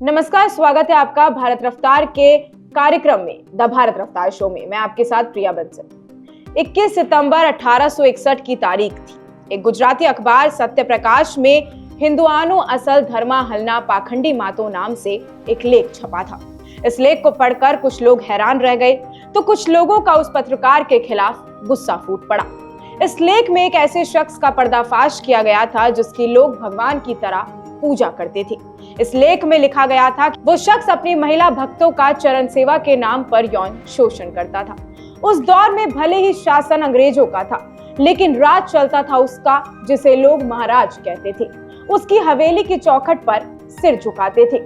नमस्कार, स्वागत है आपका भारत रफ्तार के कार्यक्रम में, द भारत रफ्तार शो में। मैं आपके साथ प्रिया बंसल। 21 सितंबर 1861 की तारीख थी। एक गुजराती अखबार सत्य प्रकाश में हिंदुआनो असल धर्मा हलना पाखंडी मातो नाम से एक लेख छपा था। इस लेख को पढ़कर कुछ लोग हैरान रह गए तो कुछ लोगों का उस पत्रकार के खिलाफ गुस्सा फूट पड़ा। इस लेख में एक ऐसे शख्स का पर्दाफाश किया गया था जिसकी लोग भगवान की तरह पूजा करते थे। इस लेख में लिखा गया था कि वो शख्स अपनी महिला भक्तों का चरण सेवा के नाम पर यौन शोषण करता था। उस दौर में भले ही शासन अंग्रेजों का था, लेकिन राज चलता था उसका, जिसे लोग महाराज कहते थे। उसकी हवेली की चौखट पर सिर झुकाते थे।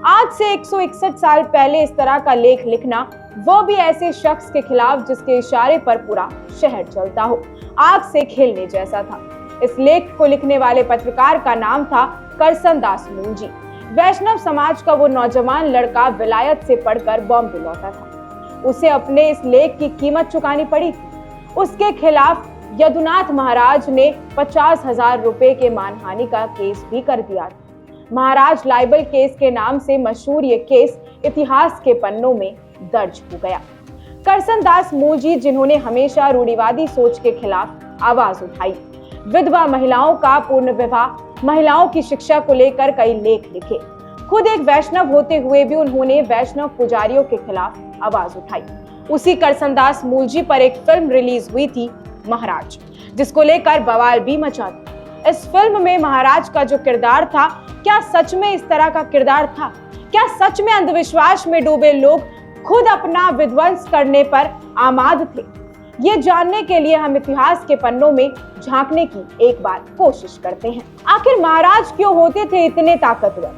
आज से 161 साल पहले इस तरह का लेख लिखना, वो भी ऐसे शख्स के खिलाफ जिसके इशारे पर पूरा शहर चलता हो, आग से खेलने जैसा था। इस लेख को लिखने वाले पत्रकार का नाम था करसन दास मूलजी। वैष्णव समाज का वो नौजवान लड़का विलायत से पढ़कर बॉम्बे लौटा था। उसे अपने इस लेख की कीमत चुकानी पड़ी थी। उसके खिलाफ यदुनाथ महाराज ने 50,000 रुपए के मानहानि का केस भी कर दिया था। महाराज लाइबल केस के नाम से मशहूर ये केस इतिहास के पन्नों में दर्ज हो गया। करसन दास मूलजी, जिन्होंने हमेशा रूढ़िवादी सोच के खिलाफ आवाज उठाई, विधवा महिलाओं का पूर्ण विवाह, महिलाओं की शिक्षा को लेकर कई लेख लिखे। खुद एक वैष्णव होते हुए भी उन्होंने वैष्णव पुजारियों के खिलाफ आवाज उठाई। उसी करसन दास मूलजी पर एक फिल्म रिलीज हुई थी, महाराज, जिसको लेकर बवाल भी मचा था। इस फिल्म में महाराज का जो किरदार था, क्या सच में इस तरह का किरदार था? क्या सच में अंधविश्वास में डूबे लोग खुद अपना विध्वंस करने पर आमाद थे? ये जानने के लिए हम इतिहास के पन्नों में झांकने की एक बार कोशिश करते हैं। आखिर महाराज क्यों होते थे इतने ताकतवर?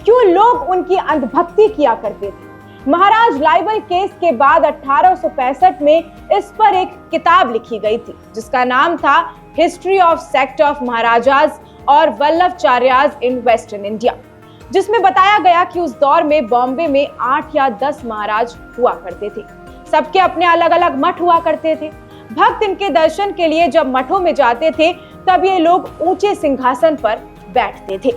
क्यों लोग उनकी अंधभक्ति किया करते थे? महाराज लाइबल केस के बाद 1865 में इस पर एक किताब लिखी गई थी, जिसका नाम था history of sect of Maharaja's और वल्लभचार्याज इन वेस्टर्न इंडिया, जिसमें बताया गया कि उस दौर में बॉम्बे में 8 या 10 महाराज हुआ करते थे। सबके अपने अलग अलग मठ हुआ करते थे। भक्त इनके दर्शन के लिए जब मठों में जाते थे, तब ये लोग ऊंचे सिंहासन पर बैठते थे।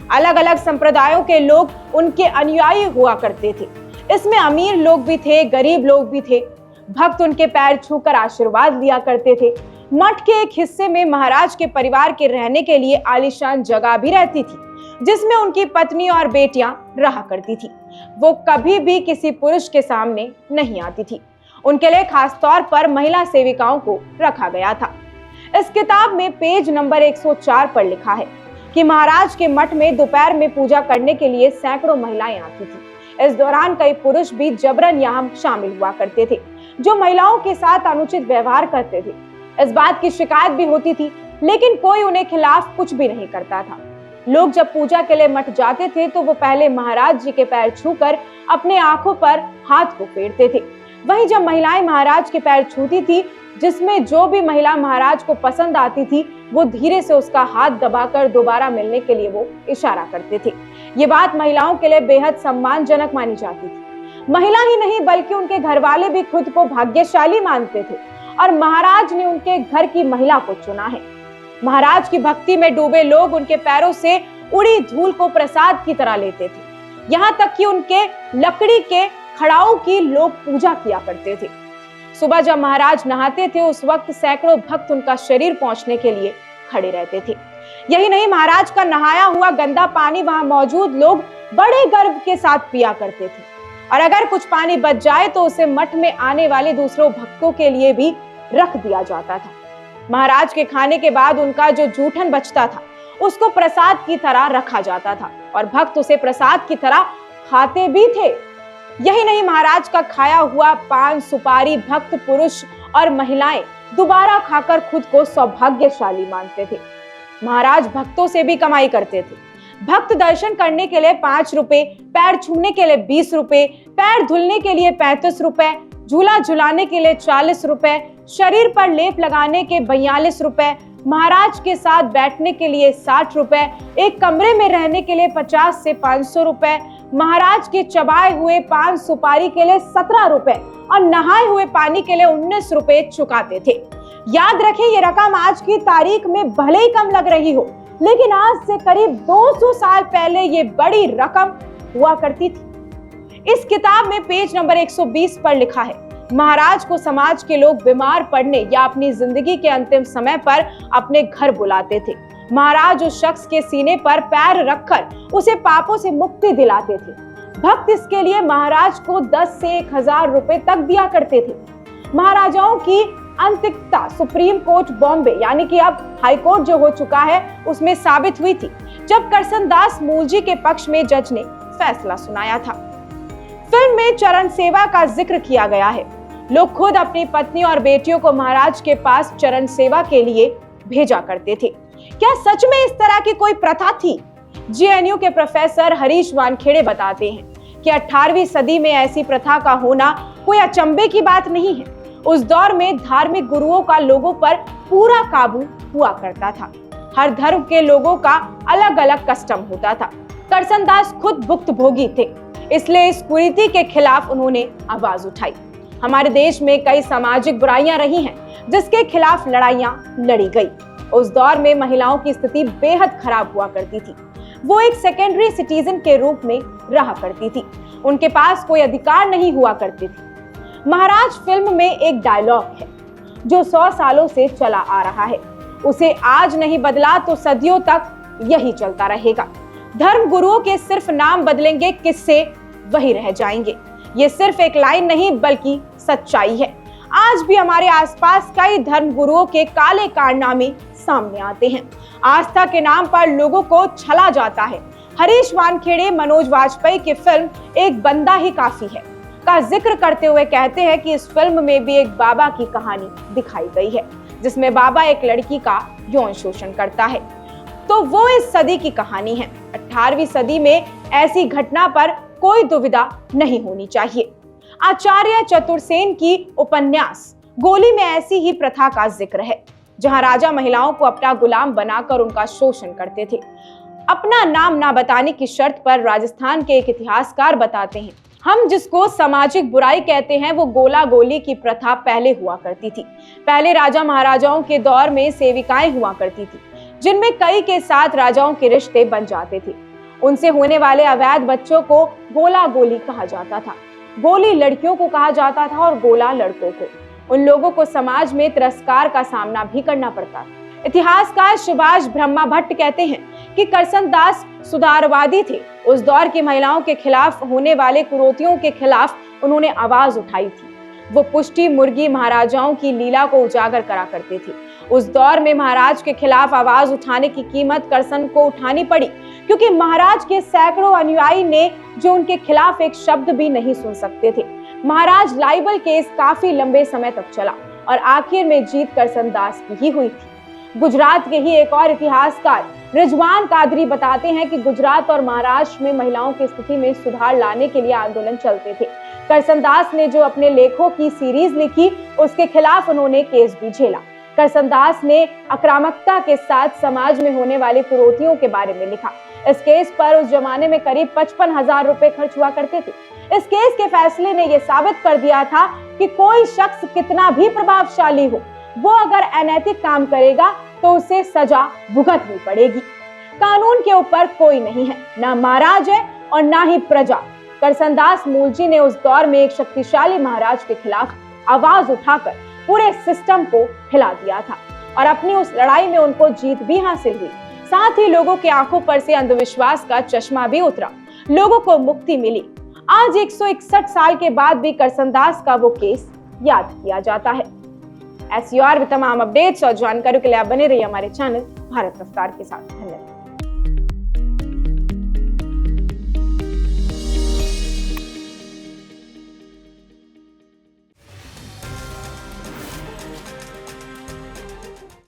अलग अलग संप्रदायों के लोग उनके अनुयायी हुआ करते थे। इसमें अमीर लोग भी थे, गरीब लोग भी थे। भक्त उनके पैर छूकर आशीर्वाद लिया करते थे। मठ के एक हिस्से में महाराज के परिवार के रहने के लिए आलीशान जगह भी रहती थी, जिसमें उनकी पत्नी और बेटियां रहा करती थी। वो कभी भी किसी पुरुष के सामने नहीं आती थी। उनके लिए खास तौर पर महिला सेविकाओं को रखा गया था। इस किताब में पेज नंबर 104 पर लिखा है कि महाराज के मठ में दोपहर में पूजा करने के लिए सैकड़ों महिलाएं आती थी। इस दौरान कई पुरुष भी जबरन यहाँ शामिल हुआ करते थे, जो महिलाओं के साथ अनुचित व्यवहार करते थे। इस बात की शिकायत भी होती थी, लेकिन कोई उन्हें खिलाफ कुछ भी नहीं करता था। लोग जब पूजा के लिए मठ जाते थे तो वो पहले महाराज जी के पैर छूकर अपने आंखों पर हाथ को फेरते थे। वहीं जब महिलाएं महाराज के पैर छूती थी, जिसमें जो भी महिला महाराज को पसंद आती थी, वो धीरे से उसका हाथ दबाकर दोबारा मिलने के लिए वो इशारा करते थे। ये बात महिलाओं के लिए बेहद सम्मानजनक मानी जाती थी। महिला ही नहीं बल्कि उनके घर वाले भी खुद को भाग्यशाली मानते थे और महाराज ने उनके घर की महिला को चुना है। महाराज की भक्ति में डूबे लोग उनके पैरों से उड़ी धूल को प्रसाद की तरह लेते थे। यहाँ तक कि उनके लकड़ी के खड़ाओं की लोग पूजा किया करते थे। सुबह जब महाराज नहाते थे, उस वक्त सैकड़ों भक्त उनका शरीर पहुंचने के लिए खड़े रहते थे। यही नहीं, महाराज का नहाया हुआ गंदा पानी वहां मौजूद लोग बड़े गर्व के साथ पिया करते थे, और अगर कुछ पानी बच जाए तो उसे मठ में आने वाले दूसरों भक्तों के लिए भी रख दिया जाता था। महाराज के खाने के बाद उनका जो जूठन बचता था, उसको प्रसाद की तरह रखा जाता था और भक्त उसे प्रसाद की तरह खाते भी थे। यही नहीं, महाराज का खाया हुआ पान सुपारी भक्त पुरुष और महिलाएं दोबारा खाकर खुद को सौभाग्यशाली मानते थे। महाराज भक्तों से भी कमाई करते थे। भक्त दर्शन करने के लिए 5 रुपए, पैर छूने के लिए 20 रुपए, पैर धुलने के लिए 35 रुपए, झूला झुलाने के लिए 40 रुपए, शरीर पर लेप लगाने के 42 रुपए, महाराज के साथ बैठने के लिए 60 रुपए, एक कमरे में रहने के लिए 50 से 500 रुपए, महाराज के चबाए हुए पान सुपारी के लिए 17 रुपए और नहाए हुए पानी के लिए 19 रुपए चुकाते थे। याद रखें, ये रकम आज की तारीख में भले ही कम लग रही हो, लेकिन आज से करीब 200 साल पहले ये बड़ी रकम हुआ करती थी। इस किताब में पेज नंबर 120 पर लिखा है, महाराज को समाज के लोग बीमार पड़ने या अपनी जिंदगी के अंतिम समय पर अपने घर बुलाते थे। महाराज उस शख्स के सीने पर पैर रखकर उसे पापों से मुक्ति दिलाते थे। भक्त इसके लिए महाराज को 10 से 1000 रुपए तक दिया करते थे। महाराजाओं की अंतिकता सुप्रीम कोर्ट बॉम्बे यानी कि अब हाई कोर्ट जो हो चुका है उसमें साबित हुई थी, जब करसन दास मूलजी के पक्ष में जज ने फैसला सुनाया था। फिल्म में चरण सेवा का जिक्र किया गया है। लोग खुद अपनी पत्नी और बेटियों को महाराज के पास चरण सेवा के लिए भेजा करते थे। क्या सच में इस तरह की कोई प्रथा थी? जेएनयू के प्रोफेसर हरीश वानखेड़े बताते हैं कि 18वीं सदी में ऐसी प्रथा का होना कोई अचंभे की बात नहीं है। उस दौर में धार्मिक गुरुओं का लोगों पर पूरा काबू हुआ करता था। हर धर्म के लोगों का अलग अलग कस्टम होता था। करसन दास खुद भुक्तभोगी थे, इसलिए इस कुरीति के खिलाफ उन्होंने आवाज उठाई। हमारे देश में कई सामाजिक बुराइयां रही हैं जिसके खिलाफ लड़ाइयां लड़ी गई। उस दौर में महिलाओं की स्थिति बेहद खराब हुआ करती थी। वो एक सेकेंडरी सिटीजन के रूप में रहा करती थी। उनके पास कोई अधिकार नहीं हुआ करते थे। महाराज फिल्म में एक डायलॉग है जो 100 सालों से चला आ रहा है। उसे आज नहीं बदला तो सदियों तक यही चलता रहेगा। धर्म गुरुओं के सिर्फ नाम बदलेंगे, किस्से वही रह जाएंगे। ये सिर्फ एक लाइन नहीं बल्कि सच्चाई है। आज भी हमारे आसपास कई धर्म गुरुओं के काले कारनामे सामने आते हैं। आस्था के नाम पर लोगों को छला जाता है। हरीश वानखेड़े मनोज वाजपेयी की फिल्म एक बंदा ही काफी है का जिक्र करते हुए कहते हैं कि इस फिल्म में भी एक बाबा की कहानी दिखाई गई है, जिसमें बाबा एक लड़की का यौन शोषण करता है। तो वो इस सदी की कहानी है। 18वीं सदी में ऐसी घटना पर कोई दुविधा नहीं होनी चाहिए। आचार्य चतुर्सेन की उपन्यास गोली में ऐसी ही प्रथा का जिक्र है, जहां राजा महिलाओं को अपना गुलाम बनाकर उनका शोषण करते थे। अपना नाम ना बताने की शर्त पर राजस्थान के एक इतिहासकार बताते हैं, हम जिसको सामाजिक बुराई कहते हैं वो गोला गोली की प्रथा पहले हुआ करती थी। पहले राजा महाराजाओं के दौर में सेविकाएं हुआ करती थी, जिनमें कई के साथ राजाओं के रिश्ते बन जाते थे। उनसे होने वाले अवैध बच्चों को गोला गोली कहा जाता था। गोली लड़कियों को कहा जाता था और गोला लड़कों को। उन लोगों को समाज में तिरस्कार का सामना भी करना पड़ता था। इतिहासकार सुभाष ब्रह्मा भट्ट कहते हैं कि करसन दास सुधारवादी थे। उस दौर की महिलाओं के खिलाफ होने वाले कुरीतियों के खिलाफ उन्होंने आवाज उठाई थी। वो पुष्टि मुर्गी महाराजाओं की लीला को उजागर करा करते थे। उस दौर में महाराज के खिलाफ आवाज उठाने की कीमत करसन को उठानी पड़ी, क्योंकि महाराज के सैकड़ों अनुयायी ने जो उनके खिलाफ एक शब्द भी नहीं सुन सकते थे। महाराज लाइबल केस काफी लंबे समय तक चला और आखिर में जीत करसन दास की ही हुई थी। गुजरात के ही एक और इतिहासकार रिजवान कादरी बताते हैं कि गुजरात और महाराष्ट्र में महिलाओं की स्थिति में सुधार लाने के लिए आंदोलन चलते थे। करसन दास ने जो अपने लेखों की सीरीज लिखी, उसके खिलाफ उन्होंने केस भी झेला। करसन दास ने आक्रामकता के साथ समाज में होने वाली कुरीतियों के बारे में लिखा। इस केस पर उस जमाने में करीब 55,000 रुपए खर्च हुआ करते थे। इस केस के फैसले ने यह साबित कर दिया था कि कोई शख्स कितना भी प्रभावशाली हो, वो अगर अनैतिक काम करेगा तो उसे सजा भुगतनी पड़ेगी। कानून के ऊपर कोई नहीं है, ना महाराज है और ना ही प्रजा। करसन दास मूलजी ने उस दौर में एक शक्तिशाली महाराज के खिलाफ आवाज उठाकर पूरे सिस्टम को हिला दिया था और अपनी उस लड़ाई में उनको जीत भी हासिल हुई। साथ ही लोगों की आंखों पर से अंधविश्वास का चश्मा भी उतरा, लोगों को मुक्ति मिली। आज 161 साल के बाद भी करसन दास का वो केस याद किया जाता है। ऐसी और भी तमाम अपडेट्स और जानकारी के लिए आप बने रहिए हमारे चैनल भारत रफ्तार के साथ। धन्यवाद।